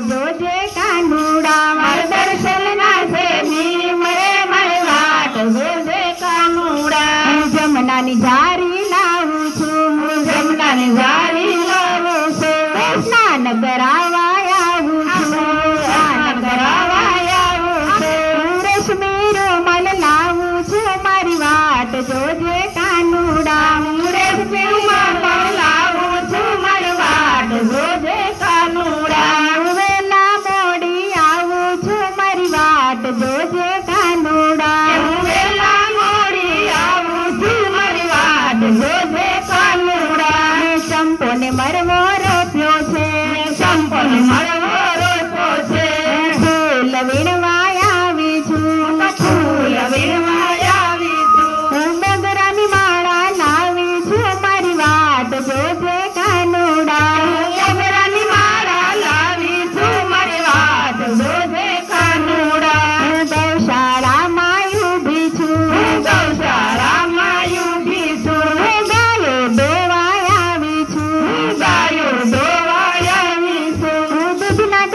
જોજે કાનુડા માર દર્શન ના છે ભીમ રે મારી વાટ જોજે કાનુડા જમનાની જારી લાવું છું જમનાની જારી લાવું છું સ્નાન કરાવવા આવું છું સ્નાન કરાવવા આવું છું રેશમી રૂમાલ લાવું છું મારી વાટ જોજે કાનુડા રેશમી રૂમાલ લાવું છું મારી વાટ જોજે કાનુડા વેલા મોડી આવું છું મારી વાટ જોજે કાનુડા વેલા મોડી આવું છું મારી વાટ જોજે કાનુડા ચંપો ને મરવો રોપ્યો છે ચંપો ને મરવો રોપ્યો છે ફૂલ વીણવા આવી છું ફૂલ વીણવા આવી છું મોગરાની માળા લાવી છું મારી વાટ જોજે કાનુડા મોગરાની માળા લાવી છું મારી વાટ જોજે કાનુડા ગૌશાળામાં ઊભી છું ગૌશાળામાં ઊભી છું ગાયો દોવા આવી છું ગાયો દોવા આવી છું દૂધના